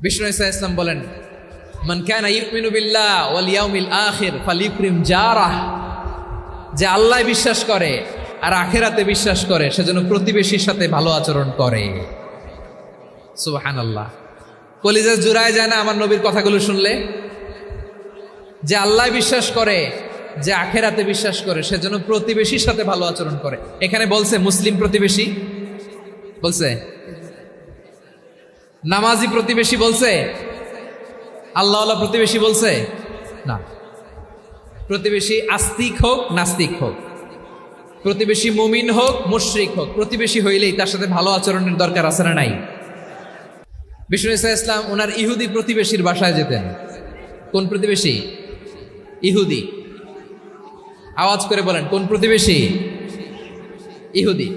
বিষ্ণু ইসা ইসলাম বলেন, মান কানা ইউমিনু বিল্লাহ ওয়াল ইয়াউমিল আখির ফালিউকরিম জারাহ, যে আল্লাহ বিশ্বাস করে আর আখিরাতে বিশ্বাস করে সেজন্য প্রতিবেশীর সাথে ভালো আচরণ করে। সুবহানাল্লাহ। কলিজা জুড়ায় যায় না আমার নবীর কথাগুলো শুনলে? যে আল্লাহ বিশ্বাস করে, যে আখিরাতে বিশ্বাস করে সেজন্য প্রতিবেশীর সাথে ভালো আচরণ করে। এখানে বলছে মুসলিম প্রতিবেশী বলছে, নামাজি প্রতিবেশী বলছে, আল্লাহওয়ালা প্রতিবেশী বলছে না। প্রতিবেশী আস্তিক হোক নাস্তিক হোক, প্রতিবেশী মুমিন হোক মুশরিক হোক, প্রতিবেশী হইলেই তার সাথে ভালো আচরণের দরকার আছে না নাই? বিষ্ণু ইসা ইসলাম ওনার ইহুদি প্রতিবেশীর বাসায় যেতেন। কোন প্রতিবেশী? ইহুদি। আওয়াজ করে বলেন, কোন প্রতিবেশী? ইহুদি।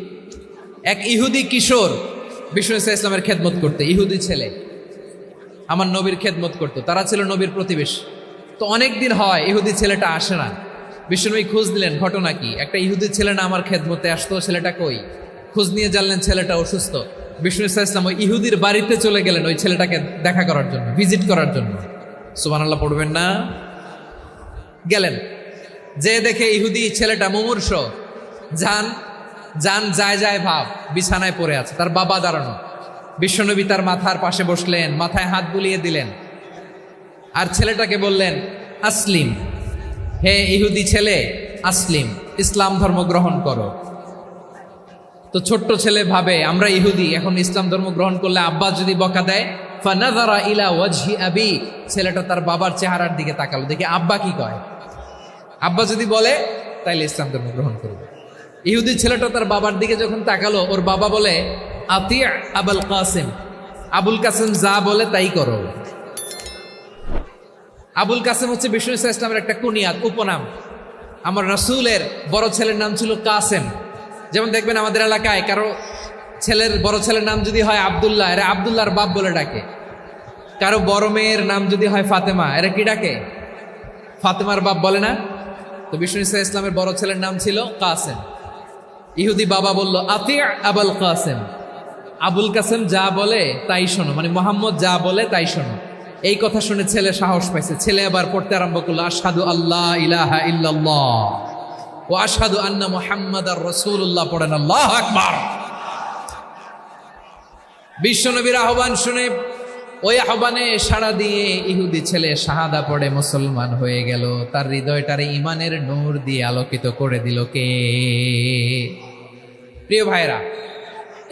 এক ইহুদি কিশোর বিষ্ণু ইসা ইসলামের খেদমত করতে, ইহুদি ছেলে আমার নবীর খেদমত করতো, তারা ছিল নবীর প্রতিবেশী। তো অনেক দিন হয় ইহুদি ছেলেটা আসে না। বিষ্ণুনবী খোঁজ দিলেন, ঘটনা কি? একটা ইহুদি ছেলে না আমার খেদমতে আসতো, ছেলেটা কই? খোঁজ নিয়ে জানলেন ছেলেটা অসুস্থ। বিষ্ণু ইসা ইসলাম ওই ইহুদির বাড়িতে চলে গেলেন ওই ছেলেটাকে দেখা করার জন্য, ভিজিট করার জন্য। সুবহানাল্লাহ পড়বেন না? গেলেন, যে দেখে ইহুদি ছেলেটা মুমূর্ষ, যান যান যায় যায় ভাব, বিছানায় পড়ে আছে, তার বাবা দাঁড়ানো। বিশ্বনবী তার মাথার পাশে বসলেন, মাথায় হাত বুলিয়ে দিলেন, আর ছেলেটাকে বললেন, আসলিম, হে ইহুদি ছেলে, আসলিম, ইসলাম ধর্ম গ্রহণ করো। তো ছোট্ট ছেলে ভাবে আমরা ইহুদি, এখন ইসলাম ধর্ম গ্রহণ করলে আব্বা যদি বকা দেয়, ফানাযারা ইলা ওয়াজহি আবি, ছেলেটা তার বাবার চেহারার দিকে তাকালো, দেখি আব্বা কি কয়। আব্বা যদি বলে তাইলে ইসলাম ধর্ম গ্রহণ করবে। ইহুদি ছেলেটা তার বাবার দিকে যখন তাকালো, ওর বাবা বলে, আতি আবুল কাসিম, আবুল কাসিম যা বলে তাই করো। আবুল কাসিম হচ্ছে বিষ্ণু ইসা ইসলামের একটা কুনিয়াত, উপনাম। আমার রাসূলের বড় ছেলের নাম ছিল কাসেম। যেমন দেখবেন আমাদের এলাকায় কারো ছেলের বড় ছেলের নাম যদি হয় আব্দুল্লাহ, এরা আব্দুল্লাহর বাপ বলে ডাকে। কারো বড় মেয়ের নাম যদি হয় ফাতেমা, এরা কি ডাকে? ফাতেমার বাপ বলে না? তো বিষ্ণু ইসা ইসলামের বড় ছেলের নাম ছিল কাসেম। ইহুদি বাবা বলল, আতি আবুল কাসেম, আবুল কাসেম যা বলে তাই শোনো, মানে মোহাম্মদ যা বলে তাই শোনো। এই কথা শুনে ছেলে সাহস পাইছে, ছেলে আবার পড়তে আরম্ভ করলো, আশহাদু আল্লাহ ইলাহা ইল্লাল্লাহ ওয়া আশহাদু আন্না মুহাম্মাদার রাসূলুল্লাহ। পড়েন আল্লাহু আকবার। বিশ্বনবীর আহ্বান শুনে ওই আহ্বানে সাড়া দিয়ে ইহুদি ছেলে শাহাদা পড়ে মুসলমান হয়ে গেল। তার হৃদয়টারে ইমানের নূর দিয়ে আলোকিত করে দিল কে? প্রিয় ভাইরা,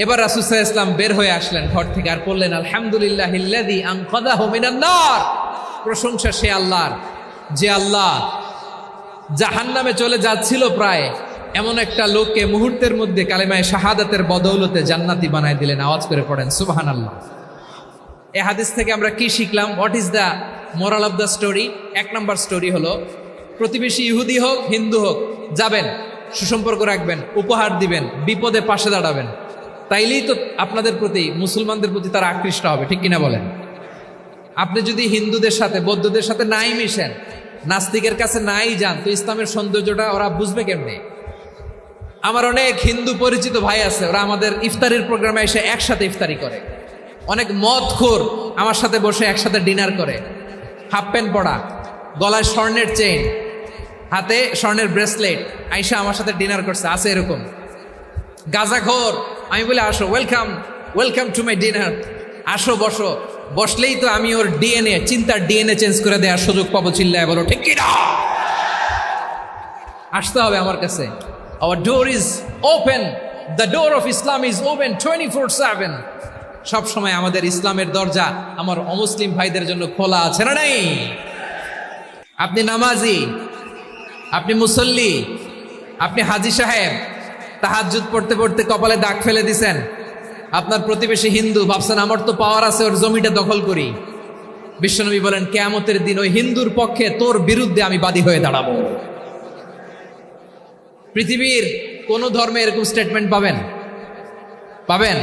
এবার রাসূল সাল্লাল্লাহু আলাইহি ওয়াসাল্লাম বের হয়ে আসলেন ঘর থেকে, আর বললেন, আলহামদুলিল্লাহিল্লাযী আনকাযাহু মিনান নার, প্রশংসা সে আল্লাহর, যে আল্লাহ জাহান্নামে চলে যাচ্ছিল প্রায় এমন একটা লোককে মুহূর্তের মধ্যে কালেমায়ে শাহাদাতের বদৌলতে জান্নাতি বানায় দিলেন। আওয়াজ করে পড়েন সুবহানাল্লাহ। এই হাদিস থেকে আমরা কি শিখলাম? What is the moral of the story? এক নম্বর স্টোরি হলো, প্রতিবেশী ইহুদি হোক হিন্দু হোক, যাবেন, সুসম্পর্ক রাখবেন, উপহার দিবেন, বিপদে পাশে দাঁড়াবেন, তাইলেই তো আপনাদের প্রতি, মুসলমানদের প্রতি তারা আকৃষ্ট হবে, ঠিক কিনা বলেন? আপনি যদি হিন্দুদের সাথে বৌদ্ধদের সাথে নাই মিশেন, নাস্তিকের কাছে নাই যান, তো ইসলামের সৌন্দর্যটা ওরা বুঝবে কেমনে? আমার অনেক হিন্দু পরিচিত ভাই আছে, ওরা আমাদের ইফতারির প্রোগ্রামে এসে একসাথে ইফতারি করে। অনেক মদখোর আমার সাথে বসে একসাথে ডিনার করে, হাফ প্যান্ট পরা, গলায় স্বর্ণের চেইন, হাতে স্বর্ণের ব্রেসলেট, আইসা আমার সাথে ডিনার করছে, আছে এরকম। গাঁজাখোর, আমি বলি আসো, welcome welcome to my dinner, আসো বসো। বসলেই তো আমি ওর ডিএনএ, চিন্তার ডিএনএ চেঞ্জ করে দেওয়ার সুযোগ পাবো। চিল্লায় বলো ঠিক কি না? আসতে হবে আমার কাছে। Hour door is open, the door of Islam is open 24/7। সব সময় আমাদের ইসলামের দরজা আমার অমুসলিম ভাইদের জন্য খোলা আছে না নাই? আপনি নামাজি, আপনি মুসল্লি, আপনি হাজী সাহেব, তাহাজ্জুদ পড়তে পড়তে কপালে দাগ ফেলে দিছেন, আপনার প্রতিবেশী হিন্দু, ভাবছেন আমার তো পাওয়ার আছে, ওর জমিটা দখল করি। বিশ্বনবী বলেন, কিয়ামতের দিন ওই হিন্দুর পক্ষে তোর বিরুদ্ধে আমি বাদী হয়ে দাঁড়াবো। পৃথিবীর কোন ধর্মে এরকম স্টেটমেন্ট পাবেন? পাবেন?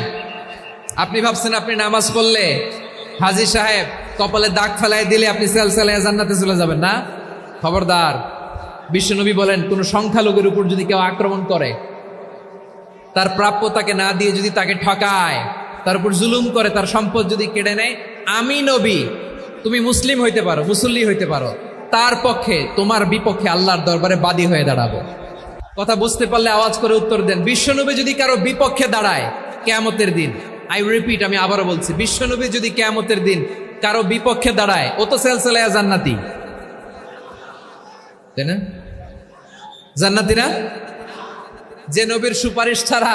আপনি ভাবছেন আপনি নামাজ পড়লে হাজী সাহেব কপালে দাগ ফেলাই দিলে আপনি সেলসালায় জান্নাতে চলে যাবেন না? খবরদার। বিশ্বনবী বলেন, কোন সংখ্যালঘুর উপর যদি কেউ আক্রমণ করে, তার প্রাপ্য তাকে না দিয়ে যদি তাকে ঠকায়, তার উপর জুলুম করে, তার সম্পদ যদি কেড়ে নেয়, আমি নবী, তুমি মুসলিম হইতে পারো, মুসল্লি হইতে পারো, তার পক্ষে তোমার বিপক্ষে আল্লাহর দরবারে বাদী হয়ে দাঁড়াবো। কথা বুঝতে পারলে আওয়াজ করে উত্তর দেন। বিশ্বনবী যদি কারো বিপক্ষে দাঁড়ায় কিয়ামতের দিন, আই রিপিট, আমি আবারও বলছি, বিশ্বনবী যদি কিয়ামতের দিন কারো বিপক্ষে দাঁড়ায়, ও তো সেলসেলায়া জান্নাতি, তাই না? জান্নাতি না? যে নবীর সুপারিশ ছাড়া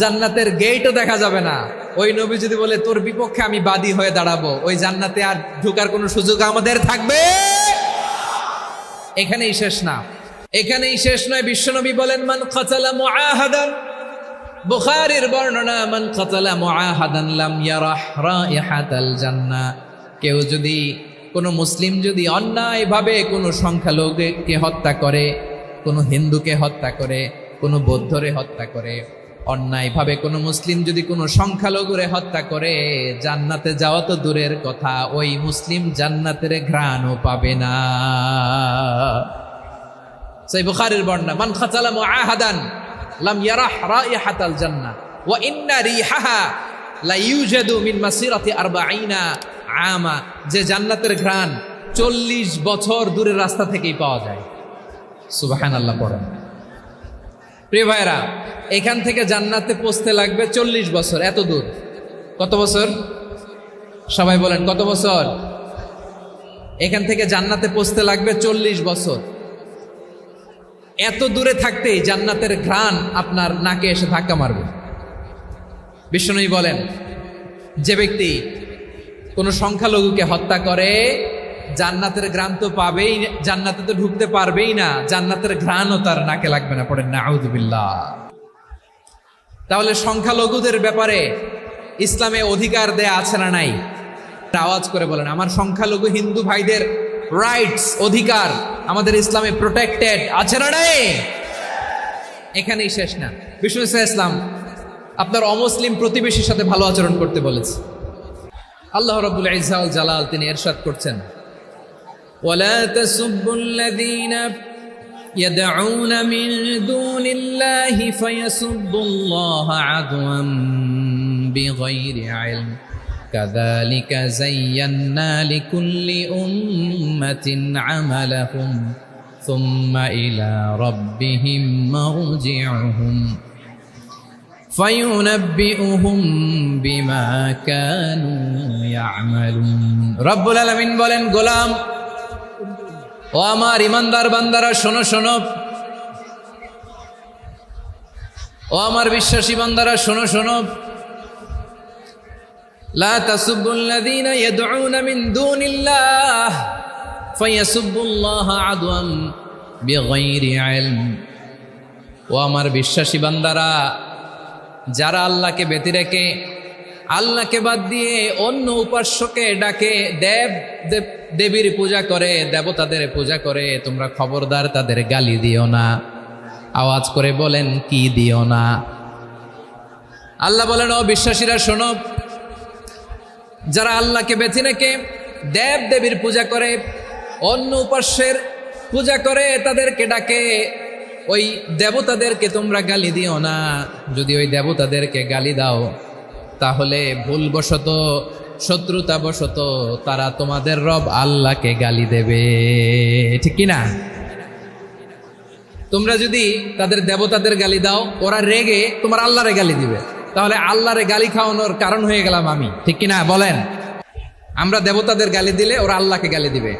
জান্নাতের গেটও দেখা যাবে না, ওই নবী যদি বলে তোর বিপক্ষে আমি বাদী হয়ে দাঁড়াবো, ওই জান্নাতে আর ঢোকার কোনো সুযোগ আমাদের থাকবে? এখানেই শেষ না, এখানেই শেষ নয়। বিশ্বনবী বলেন মান কাতালা মুআহাদান, বুখারীর বর্ণনা, মান কাতালা মুআহাদান লাম ইয়ারাহ রাইহাতাল জান্নাহ। কেউ যদি, কোনো মুসলিম যদি অন্যায়ভাবে কোনো সংখ্যালঘুকে হত্যা করে, কোনো হিন্দুকে হত্যা করে, কোনো বৌদ্ধরে হত্যা করে, অন্যায়ভাবে কোনো মুসলিম যদি কোনো সংখ্যালঘুরে হত্যা করে, জান্নাতে যাওয়া তো দূরের কথা, ওই মুসলিম জান্নাতের ঘ্রাণও পাবে না। সেই বুখারীর বর্ণনা, মান কাতালা মুআহাদান লাম ইয়ারাহ রাইহাতাল জান্নাহ ওয়া ইন্না রিহাহা লা ইউজাদু মিন মাসিরাতি 40 আমা। যে জান্নাতের ঘ্রাণ 40 বছর দূরের রাস্তা থেকেই পাওয়া যায়। সুবহানাল্লাহ পড়েন। প্রিয় ভাইরা, এখান থেকে জান্নাতে পৌঁছতে লাগবে 40 বছর। এত দূর, কত বছর? সবাই বলেন কত বছর? এখান থেকে জান্নাতে পৌঁছতে লাগবে 40 বছর। এত দূরে থাকতেই জান্নাতের ঘ্রাণ আপনার নাকে এসে ধাক্কা মারবে। বিষ্ণুই বলেন, যে ব্যক্তি কোনো সংখ্যালঘুকে হত্যা করে, জান্নাতের ঘ্রাণ তো পাবেই, জান্নাতে তো ঢুকতে পারবেই না, জান্নাতের ঘ্রাণও তার নাকে লাগবে না। পড়েন নাউযুবিল্লাহ। তাহলে সংখ্যালঘুদের ব্যাপারে ইসলামে অধিকার দেয়া আছে না নাই? আওয়াজ করে বলেন, আমার সংখ্যালঘু হিন্দু ভাইদের রাইটস, অধিকার আমাদের ইসলামে প্রোটেক্টেড আছে না নাই? এখানেই শেষ না। বিষ্ণু ইসলাম আপনার অমুসলিম প্রতিবেশীর সাথে ভালো আচরণ করতে বলেছে। আল্লাহ রাব্বুল ইজ্জা ওয়াল জালাল তিনি ইরশাদ করছেন, ওয়ালা তাসুবুল্লাযীনা ইয়াদউনা মিন দুনিল্লাহি ফায়াসুবুল্লাহা আদওয়ান বিগাইরি ইলম কাযালিকা যায়্যান্না লিকুল্লি উম্মাতিন আমালাহুম সুম্মা ইলা রাব্বিহিম মারজিউহুম ফায়ুনাব্বিউহুম বিমা কানু ইয়ামালুন। রব্বুল আলামিন বলেন, গোলাম, ও আমার ইমানদার বান্দারা, শোনো শোনো, ও আমার বিশ্বাসী বান্দারা, শোনো শোনো, লা তাসুবুল্লাযীনা ইয়াদউনা মিন দুনিল্লাহ ফায়াসুবুল্লাহা আদওয়ান বিগাইরি ইলম। ও আমার বিশ্বাসী বান্দারা, যারা আল্লাহকে ব্যতি রেখে, আল্লাহকে বাদ দিয়ে অন্য উপাস্যকে ডাকে, দেবীর পূজা করে, দেবতাদের পূজা করে, তোমরা খবরদার তাদের গালি দিও না। আওয়াজ করে বলেন, কি দিও না? আল্লাহ বলেন, ও বিশ্বাসীরা শোনো, যারা আল্লাহকে বেছে রেখে দেবীর পূজা করে, অন্য উপাস্যের পূজা করে, তাদেরকে ডাকে, ওই দেবতাদেরকে তোমরা গালি দিও না। যদি ওই দেবতাদেরকে গালি দাও, তাহলে ভুলবশত, শত্রুতাবশত তারা তোমাদের রব আল্লাহকে গালি দেবে, ঠিক কিনা? তোমরা যদি তাদের দেবতাদের গালি দাও, ওরা রেগে তোমার আল্লাহরে গালি দিবে, তাহলে আল্লাহরে গালি খাওয়ানোর কারণ হয়ে গেলাম আমি, ঠিক কিনা বলেন? আমরা দেবতাদের গালি দিলে ওরা আল্লাহকে গালি দিবে।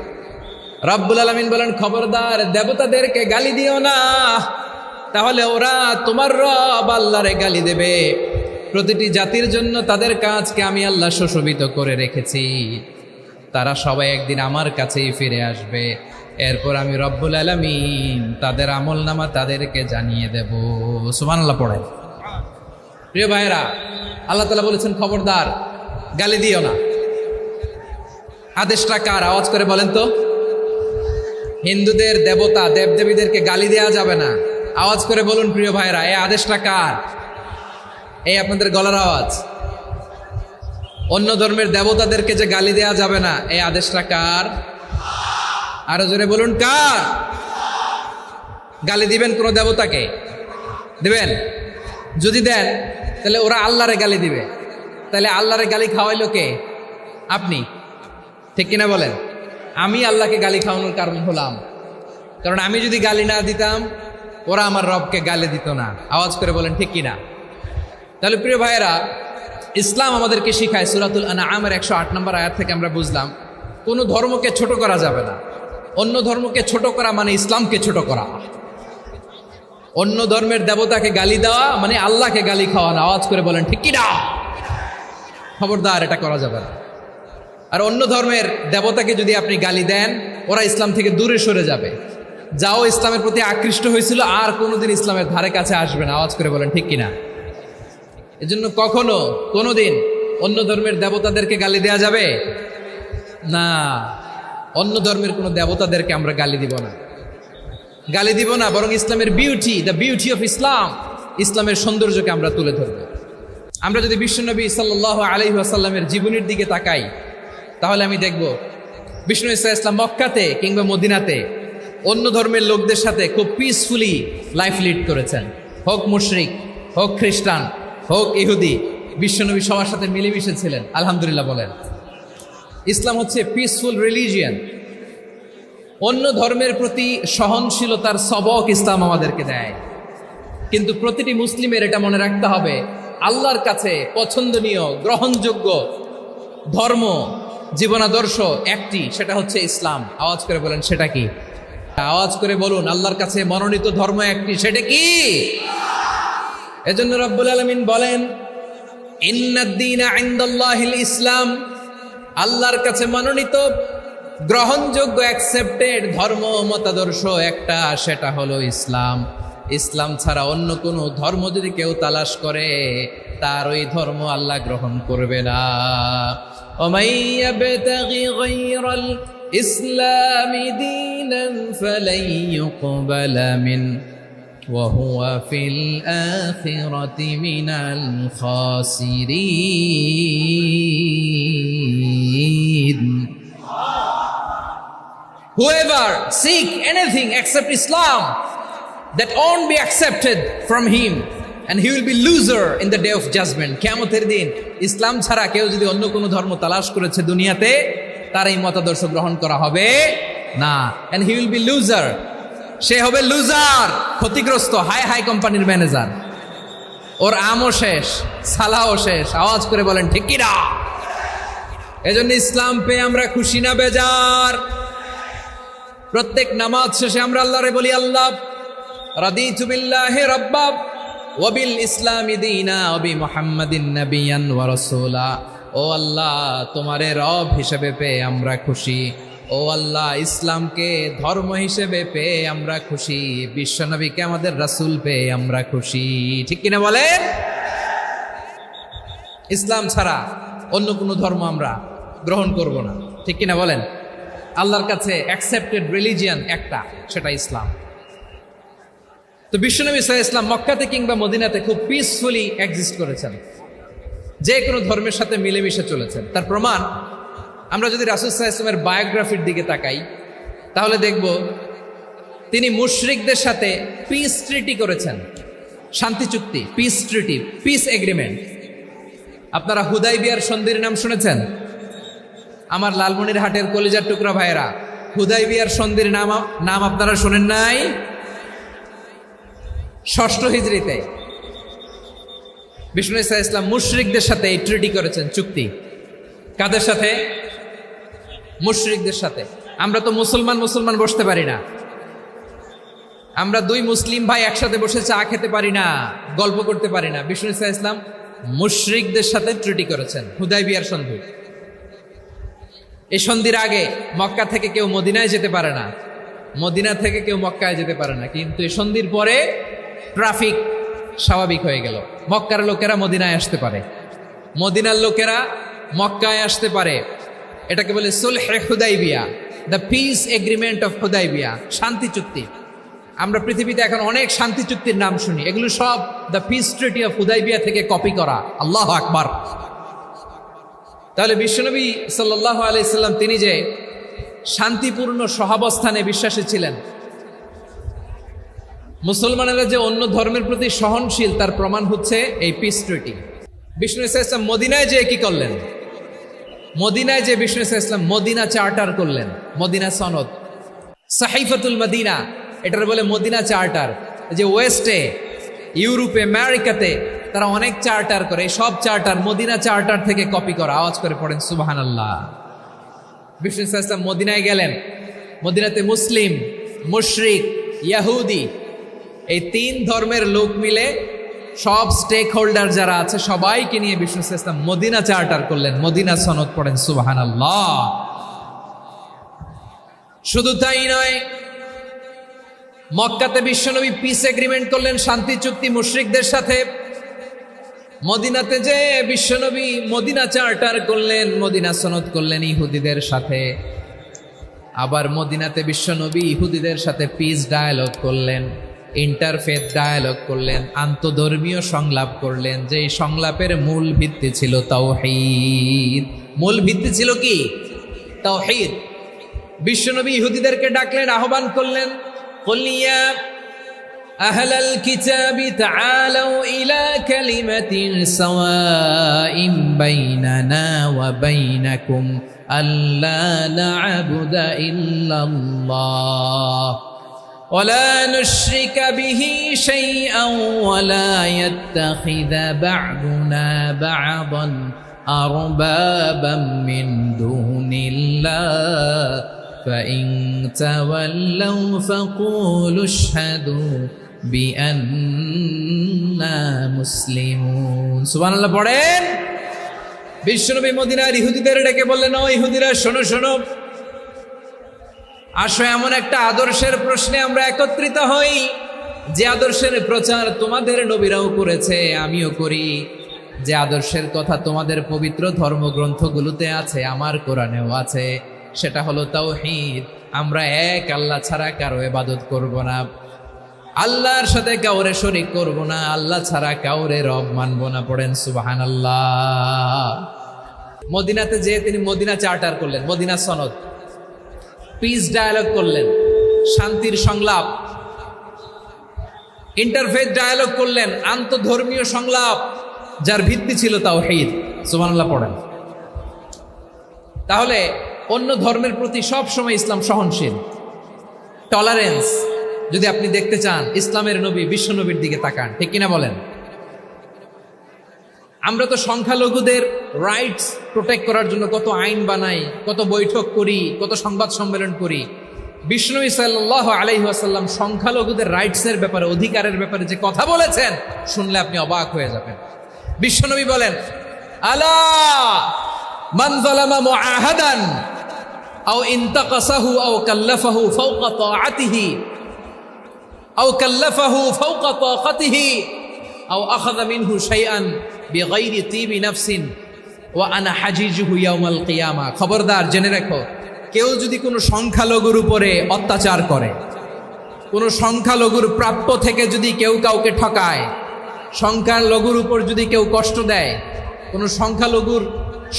রব্বুল আলামিন বলেন, খবরদার দেবতাদেরকে গালি দিও না, তাহলে ওরা তোমার রব আল্লাহরে গালি দেবে। প্রতিটি জাতির জন্য তাদের কাজকে আমি আল্লাহ সুশোভিত করে রেখেছি, তারা সবাই একদিন আমার কাছেই ফিরে আসবে। এরপর আমি রব্বুল আলামিন তাদের আমলনামা তাদেরকে জানিয়ে দেব। সুবহানাল্লাহ পড়েন। প্রিয় ভাইয়েরা, আল্লাহ তাআলা বলেছেন, খবরদার গালি দিও না। আদেশটা কার? আওয়াজ করে বলেন তো। হিন্দুদের দেবতা দেবদেবীদেরকে গালি দেওয়া যাবে না। আওয়াজ করে বলুন প্রিয় ভাইরা, এই আদেশটা কার? এই আপনাদের গলার আওয়াজ। অন্য ধর্মের দেবতাদেরকে যে গালি দেওয়া যাবে না, এই আদেশটা কার? আরো জোরে বলুন, কার? গালি দিবেন কোন দেবতাকে? দিবেন? যদি দেন তাহলে ওরা আল্লাহরে গালি দিবে, তাহলে আল্লাহরে গালি খাওয়াইলো কে? আপনি। ঠিক কিনা বলেন? আমি আল্লাহকে গালি খাওয়ানোর কারণ হলাম, কারণ আমি যদি গালি না দিতাম ওরা আমার রবকে গালি দিত না। আওয়াজ করে বলেন ঠিক কিনা? তাহলে প্রিয় ভাইয়েরা, ইসলাম আমাদেরকে শিখায়, সূরাতুল আনআমের 108 নম্বর আয়াত থেকে আমরা বুঝলাম কোনো ধর্মকে ছোট করা যাবে না। অন্য ধর্মকে ছোট করা মানে ইসলামকে ছোট করা। অন্য ধর্মের দেবতাকে গালি দেওয়া মানে আল্লাহকে গালি খাওয়ানো। আওয়াজ করে বলেন ঠিক কিনা? খবরদার, এটা করা যাবে না। আর অন্য ধর্মের দেবতাকে যদি আপনি গালি দেন, ওরা ইসলাম থেকে দূরে সরে যাবে। যাও ইসলামের প্রতি আকৃষ্ট হয়েছিল আর কোনোদিন ইসলামের ধারে কাছে আসবে না। আওয়াজ করে বলেন ঠিক কিনা? এজন্য কখনো কোনোদিন অন্য ধর্মের দেবতাদেরকে গালি দেয়া যাবে না। অন্য ধর্মের কোনো দেবতাদেরকে আমরা গালি দিব না, গালি দিব না, বরং ইসলামের beauty, the beauty of Islam, ইসলামের সৌন্দর্যকে আমরা তুলে ধরব। আমরা যদি বিশ্বনবী সাল্লাল্লাহু আলাইহি ওয়াসাল্লামের জীবনের দিকে তাকাই, তাহলে আমি দেখব বিষ্ণু ইসলাম মক্কাতে কিংবা মদিনাতে অন্য ধর্মের লোকদের সাথে খুব পিসফুলি লাইফ লিড করেছেন। হোক মুশরিক, হোক খ্রিস্টান, হোক ইহুদি, বিশ্বনবী সবার সাথে মিলেমিশে ছিলেন। আলহামদুলিল্লাহ বলেন। ইসলাম হচ্ছে পিসফুল রিলিজিয়ান। অন্য ধর্মের প্রতি সহনশীলতার সবক ইসলাম আমাদেরকে দেয়। কিন্তু প্রতিটি মুসলিমের এটা মনে রাখতে হবে, আল্লাহর কাছে পছন্দনীয় গ্রহণযোগ্য ধর্ম, জীবনাদর্শ একটি, সেটা হচ্ছে ইসলাম। আওয়াজ করে বলেন সেটা কি? আওয়াজ করে বলুন, আল্লাহর কাছে মনোনীত ধর্ম একটি, সেটা কি? এজন্য রব্বুল আলামিন বলেন, ইন্নাদ-দীনা ইনদাল্লাহিল ইসলাম, আল্লাহর কাছে মনোনীত গ্রহণযোগ্য অ্যাকসেপ্টেড ধর্ম মতাদর্শ একটা, সেটা হলো ইসলাম। ইসলাম ছাড়া অন্য কোনো ধর্ম যদি কেউ তালাশ করে, তার ওই ধর্ম আল্লাহ গ্রহণ করবে না। ওমাই ইয়াবতাগি গায়রাল ইসলামি দীনান ফালাই ইউকবালা মিন ওয়া হুয়া ফিল আখিরাতি মিনাল খাসিরিন। Whoever seek anything except Islam, that won't be accepted from him, and he will be loser in the day of judgment. কিয়ামতের দিন ইসলাম ছাড়া কেউ যদি অন্য কোনো ধর্ম তালাশ করেছে দুনিয়াতে, তার এই মতাদর্শ গ্রহণ করা হবে না, and he will be loser, সে হবে লুজার, ক্ষতিগ্রস্ত, হাই হাই কোম্পানির ম্যানেজার। ওর আমও শেষ, সালাও শেষ। আওয়াজ করে বলেন ঠিক কি না? এজন্য ইসলাম পেয়ে আমরা খুশি না বেজার? প্রত্যেক নামাজ শেষে আমরা আল্লাহরে বলি, আল্লাহ রাদিতু বিল্লাহি রাব্বা ওয়া বিল ইসলামি দীনা ওয়া বি মুহাম্মাদিন নাবিয়ান ওয়া রাসূলা। ও আল্লাহ, তোমারে রব হিসেবে পেয়ে আমরা খুশি। ও আল্লাহ, ইসলামকে ধর্ম হিসেবে পেয়ে আমরা খুশি। বিশ্বনবীকে আমাদের রাসূল পেয়ে আমরা খুশি। ঠিক কিনা বলেন? ইসলাম ছাড়া অন্য কোনো ধর্ম আমরা গ্রহণ করব না। ঠিক কিনা বলেন? আল্লাহর কাছে অ্যাকসেপ্টেড রিলিজিয়ান একটা, সেটা ইসলাম। তো বিশ্বনবী সাল্লাল্লাহু আলাইহি ওয়াসাল্লাম মক্কাতে কিংবা মদিনাতে খুব পিসফুলি এক্সিস্ট করেছেন, যে কোনো ধর্মের সাথে মিলেমিশে চলেছেন। তার প্রমাণ আমরা যদি রাসূল সাল্লাল্লাহু আলাইহি ওয়াসাল্লামের বায়োগ্রাফির দিকে তাকাই, তাহলে দেখব তিনি মুশরিকদের সাথে পিস ট্রিটি করেছেন, শান্তি চুক্তি, পিস ট্রিটি, পিস এগ্রিমেন্ট। আপনারা হুদাইবিয়ার সন্ধির নাম শুনেছেন? আমার লালমনিরহাটের কলিজার টুকরা ভাইয়েরা, হুদাইবিয়ার সন্ধির নাম আপনারা শোনেন নাই? 6ষ্ঠ হিজরিতে বিষ্ণু ইসা ইসলাম মুশরিকদের সাথে এই ট্রিটি করেছেন, চুক্তি। কাদের সাথে? মুশরিকদের সাথে। আমরা তো মুসলমান বসতে পারি না। আমরা দুই মুসলিম ভাই একসাথে বসে চা খেতে পারি না, গল্প করতে পারি না। বিষ্ণু ইসা ইসলাম মুশরিকদের সাথে ট্রিটি করেছেন, হুদাইবিয়ার সন্ধি। এই সন্ধির আগে মক্কা থেকে কেউ মদিনায় যেতে পারে না, মদিনা থেকে কেউ মক্কায় যেতে পারে না। কিন্তু এই সন্ধির পরে ট্রাফিক স্বাভাবিক হয়ে গেল। মক্কার লোকেরা মদিনায় আসতে পারে, মদিনার লোকেরা মক্কায় আসতে পারে। এটাকে বলে সুলহে Hudaibiya, the peace agreement of Hudaibiya, শান্তি চুক্তি। আমরা পৃথিবীতে এখন অনেক শান্তি চুক্তির নাম শুনি, এগুলো সব the piece treaty of Hudaibiya থেকে কপি করা। আল্লাহু আকবার। তাহলে বিশ্বনবী সাল্লাল্লাহু আলাইহি সাল্লাম তিনি যে শান্তিপূর্ণ সহাবস্থানে বিশ্বাসী ছিলেন, মুসলমানেরা যে অন্য ধর্মের প্রতি সহনশীল, তার প্রমাণ হচ্ছে এই পিস ট্রিটি। বিষ্ণু ইসা ইসলাম মদিনায় যেয়ে কি করলেন? মদিনায় যে বিষ্ণু ইসলাম মদিনা চার্টার করলেন, মদিনা সনদ, সাহিফাতুল মদিনা, এটার বলে মদিনা চার্টার। যে ওয়েস্টে, ইউরোপে, আমেরিকাতে তারা অনেক চার্টার করে, সব চার্টার মদিনা চার্টার থেকে কপি করা। আওয়াজ করে পড়েন সুবহানাল্লাহ। বিষ্ণু ইসলাম মদিনায় গেলেন, মদিনাতে মুসলিম, মুশরিক, ইয়াহুদি এই তিন ধর্মের লোক মিলে সব স্টেক হোল্ডার যারা আছে সবাইকে নিয়ে বিষ্ণু ইসলাম মদিনা চার্টার করলেন, মদিনা সনদ। পড়েন সুবহানাল্লাহ। শুধু তাই নয়, মক্কাতে বিশ্বনবী পিস এগ্রিমেন্ট করলেন, শান্তি চুক্তি মুশরিকদের সাথে। মদিনাতে যে বিশ্বনবী মদিনা চার্টার করলেন, মদিনা সনদ করলেন ইহুদিদের সাথে। আবার মদিনাতে বিশ্বনবী ইহুদিদের সাথে পিস ডায়ালগ করলেন, ইন্টারফেথ ডায়ালগ করলেন, আন্তধর্মীয় সংলাপ করলেন। যে সংলাপের মূল ভিত্তি ছিল তাওহীদ। মূল ভিত্তি ছিল কি? তাওহীদ। বিশ্বনবী ইহুদিদেরকে ডাকলেন, আহ্বান করলেন, কুল ইয়া আহলাল কিতাবি তাআলাউ ইলা কালিমাতিন সাওয়াইন বাইনানা ওয়া বাইনাকুম আল্লা না'বুদা ইল্লাল্লাহ ওয়া লা নুশরিকা বিহি শাইআন ওয়া লা ইয়াত্তাখিযা বা'দুনা বা'দান আরবাবাম মিন দুনিল্লাহ فإن تولوا فقولوا اشهدوا بأننا مسلمون। সুবহানাল্লাহ পড়েন। বিশ্বনবী মদিনার ইহুদিদের ডেকে বললেন, ও ইহুদিরা, শোনো শোনো, আসো এমন একটা আদর্শের প্রশ্নে আমরা একত্রিত হই যে আদর্শের প্রচার তোমাদের নবীরাও করেছে, আমিও করি। যে আদর্শের কথা তোমাদের পবিত্র ধর্মগ্রন্থগুলোতে আছে, আমার কোরআনেও আছে, সেটা হলো তাওহীদ। আমরা এক আল্লাহ ছাড়া কারো ইবাদত করব না, আল্লাহর সাথে কাউরে শরীক করব না, আল্লাহ ছাড়া কাউরে রব মানব না। পড়েন সুবহানাল্লাহ। মদিনাতে যে তিনি মদিনা চার্টার করলেন, মদিনা সনদ, পিস ডায়ালগ করলেন, শান্তির সংলাপ, ইন্টারফেথ ডায়ালগ করলেন, আন্তধর্মীয় সংলাপ, যার ভিত্তি ছিল তাওহীদ। সুবহানাল্লাহ পড়েন। তাহলে অন্য ধর্মের প্রতি সব সময় ইসলাম সহনশীল, টলারেন্স। যদি আপনি দেখতে চান ইসলামের নবী বিশ্ব নবীর দিকে তাকান, ঠিক কিনা বলেন? আমরা তো সংখ্যালঘুদের রাইটস প্রোটেক্ট করার জন্য কত আইন বানাই, কত বৈঠক করি, কত সংবাদ সম্মেলন করি। বিষ্ণু সাল্লাল্লাহু আলাইহি ওয়াসাল্লাম সংখ্যালঘুদের রাইটসের ব্যাপারে, অধিকারের ব্যাপারে যে কথা বলেছেন, শুনলে আপনি অবাক হয়ে যাবেন। বিশ্বনবী বলেন, আলা মান যালামা মুআহাদান আও ইনতাকাসাহু আও কাল্লাফাহু ফাওকা তাআতিহি আও কাল্লাফাহু ফাওকা তাকাতিহি আও আখাযা মিনহু শাইআন বিগাইরি তিবি নাফসিন ওয়া আনা হাজিজুহু ইয়াউমাল কিয়ামা। খবরদার, জেনে রাখো, কেউ যদি কোনো সংখ্যালঘুর উপরে অত্যাচার করে, কোনো সংখ্যালঘুর প্রাপ্য থেকে যদি কেউ কাউকে ঠকায়, সংখ্যালঘুর উপর যদি কেউ কষ্ট দেয়, কোনো সংখ্যালঘুর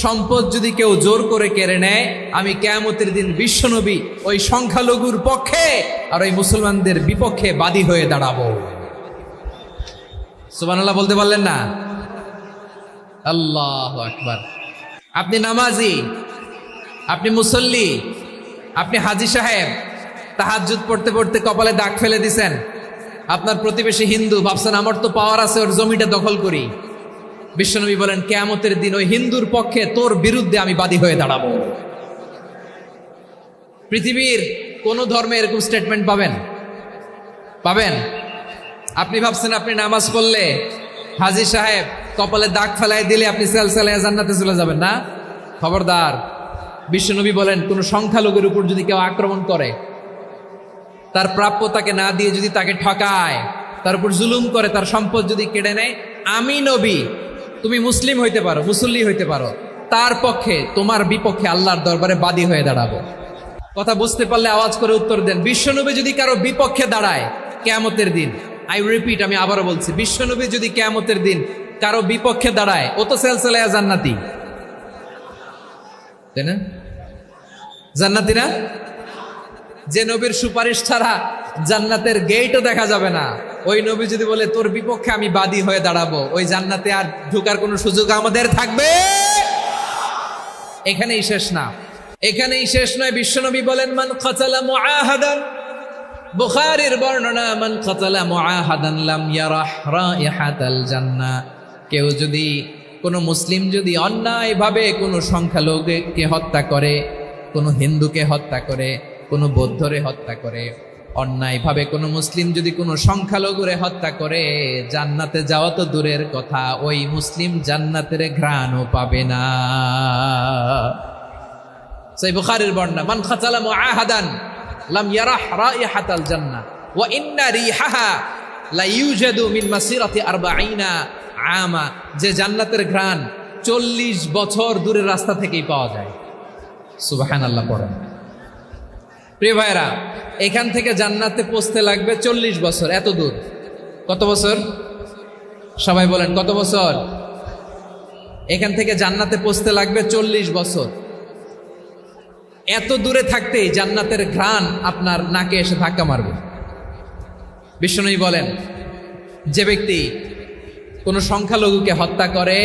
সম্পদ যদি কেউ জোর করে কেড়ে নেয়, আমি কিয়ামতের দিন বিশ্বনবী ওই সংখ্যালঘুর পক্ষে আর ওই মুসলমানদের বিপক্ষে বাদী হয়ে দাঁড়াবো। সুবহানাল্লাহ বলতে পারলেন না? আল্লাহু আকবার। আপনি নামাজি, আপনি মুসল্লি, আপনি হাজী সাহেব, তাহাজ্জুদ পড়তে পড়তে কপালে দাগ ফেলে দিছেন। আপনার প্রতিবেশী হিন্দু, ভাবছেন আমার তো পাওয়ার আছে, ওর জমিটা দখল করি। বিশ্বনবী বলেন, কিয়ামতের দিন ওই হিন্দুর পক্ষে তোর বিরুদ্ধে আমি বাদী হয়ে দাঁড়াবো। পৃথিবীর কোন ধর্মে এরকম স্টেটমেন্ট পাবেন? পাবেন? আপনি ভাবছেন আপনি নামাজ পড়লে হাজী সাহেব কপালে দাগ ফেলাই দিলে আপনি সেলসালায় জান্নাতে চলে যাবেন না? খবরদার। বিশ্বনবী বলেন, কোন সংখ্যালঘুর উপর যদি কেউ আক্রমণ করে, তার প্রাপ্য তাকে না দিয়ে যদি তাকে ঠকায়, তার উপর জুলুম করে, তার সম্পদ যদি কেড়ে নেয়, আমি নবী, তুমি মুসলিম হইতে পারো, মুসল্লি হইতে পারো, তার পক্ষে, তোমার বিপক্ষে আল্লাহর দরবারে বাদী হয়ে দাঁড়াবো। কথা বুঝতে পারলে আওয়াজ করে উত্তর দেন। বিশ্বনবী যদি কারো বিপক্ষে দাঁড়ায় কিয়ামতের দিন, আই রিপিট, আমি আবারও বলছি, বিশ্বনবী যদি কিয়ামতের দিন কারো বিপক্ষে দাঁড়ায়, ও তো সেলসালায়া জান্নাতি, তাই না? জান্নাতি না? যে নবীর সুপারিশ ছাড়া জান্নাতের গেটও দেখা যাবে না, ওই নবী যদি বলে তোর বিপক্ষে আমি বাদী হয়ে দাঁড়াবো, ওই জান্নাতে আর ঢোকার কোনো সুযোগ আমাদের থাকবে? এখানেই শেষ না, এখানেই শেষ নয়। বিশ্বনবী বলেন মান কাতালা মুআহাদান, বুখারীর বর্ণনা, মান কাতালা মুআহাদান লাম ইয়ারাহ রাইহাতাল জান্নাহ। কেউ যদি, কোনো মুসলিম যদি অন্যায়ভাবে কোনো সংখ্যালঘুকে হত্যা করে, কোনো হিন্দুকে হত্যা করে, কোনো বৌদ্ধরে হত্যা করে, অন্যায়ভাবে কোনো মুসলিম যদি কোনো সংখ্যালঘুরে হত্যা করে, জান্নাতে যাওয়া তো দূরের কথা, ওই মুসলিম জান্নাতের ঘ্রাণও পাবে না। সেই বুখারীর বর্ণনা, মান কাতালা মুআহাদান লাম ইয়ারাহ রাইহাতাল জান্নাহ ওয়া ইন্না রিহাহা লা ইউজাদু মিন মাসিরাতি 40 আমা। যে জান্নাতের ঘ্রাণ 40 বছর দূরের রাস্তা থেকেই পাওয়া যায়। সুবহানাল্লাহ পড়েন। প্রিয় ভাইরা, এখান থেকে জান্নাতে পৌঁছতে লাগবে 40 বছর। এত দূর, কত বছর? সবাই বলেন কত বছর? এখান থেকে জান্নাতে পৌঁছতে লাগবে 40 বছর। এত দূরে থাকতেই জান্নাতের ঘ্রাণ আপনার নাকে এসে ধাক্কা মারবে। বিশ্বনবী বলেন, যে ব্যক্তি কোনো সংখ্যালঘুকে হত্যা করে,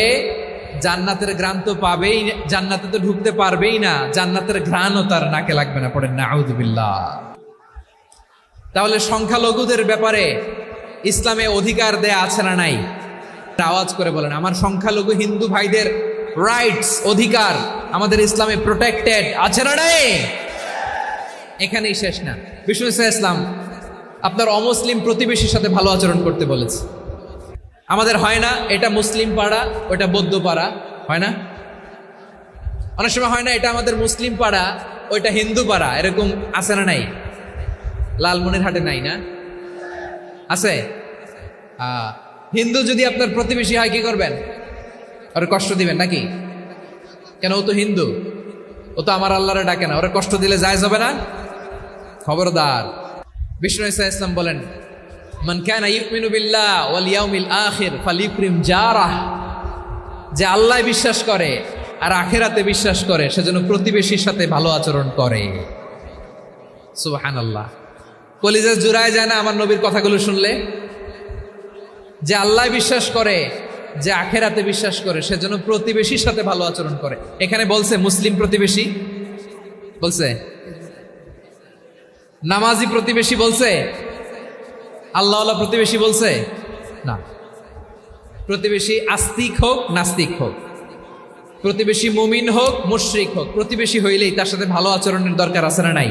জান্নাতের ঘ্রাণ তো পাবেই, জান্নাতে তো ঢুকতে পারবেই না, জান্নাতের ঘ্রাণও তার নাকে লাগবে না। পড়েন নাউযুবিল্লাহ। তাহলে সংখ্যালঘুদের ব্যাপারে ইসলামে অধিকার দেয়া আছে না নাই? আওয়াজ করে বলেন, আমার সংখ্যালঘু হিন্দু ভাইদের রাইটস, অধিকার আমাদের ইসলামে প্রোটেক্টেড আছে না নাই? এখানেই শেষ না। বিষ্ণু ইসলাম আপনার অমুসলিম প্রতিবেশীর সাথে ভালো আচরণ করতে বলেছে। আমাদের হয় না, এটা মুসলিম পাড়া, ওটা বৌদ্ধ পাড়া, হয় না? অনেক সময় হয় না, এটা আমাদের মুসলিম পাড়া, ওইটা হিন্দু পাড়া, এরকম আছে না নাই? লালমনিরহাটে নাই না? আছে? হিন্দু যদি আপনার প্রতিবেশী হয় কি করবেন? ওরা কষ্ট দিবেন নাকি? কেন? ও তো হিন্দু, ও তো আমার আল্লাহরে ডাকে না, ওরা কষ্ট দিলে জায়েজ হবে না? খবরদার। বিষ্ণু ইসলাম বলেন, মান কানা ইউমিনু বিল্লাহ ওয়াল ইয়াউমিল আখির ফালিউকরিম জারাহ। যে আল্লাহ বিশ্বাস করে আর আখিরাতে বিশ্বাস করে, সেজন্য প্রতিবেশীর সাথে ভালো আচরণ করে। সুবহানাল্লাহ। কলিজা জুড়ায় যায় না আমার নবীর কথাগুলো শুনলে? যে আল্লাহ বিশ্বাস করে, যে আখিরাতে বিশ্বাস করে, সেজন্য প্রতিবেশীর সাথে ভালো আচরণ করে। এখানে বলছে মুসলিম প্রতিবেশী বলছে, নামাজি প্রতিবেশী বলছে, আল্লাহওয়ালা প্রতিবেশী বলছে না। প্রতিবেশী আস্তিক হোক নাস্তিক হোক, প্রতিবেশী মুমিন হোক মুশরিক হোক, প্রতিবেশী হইলেই তার সাথে ভালো আচরণের দরকার আছে না নাই?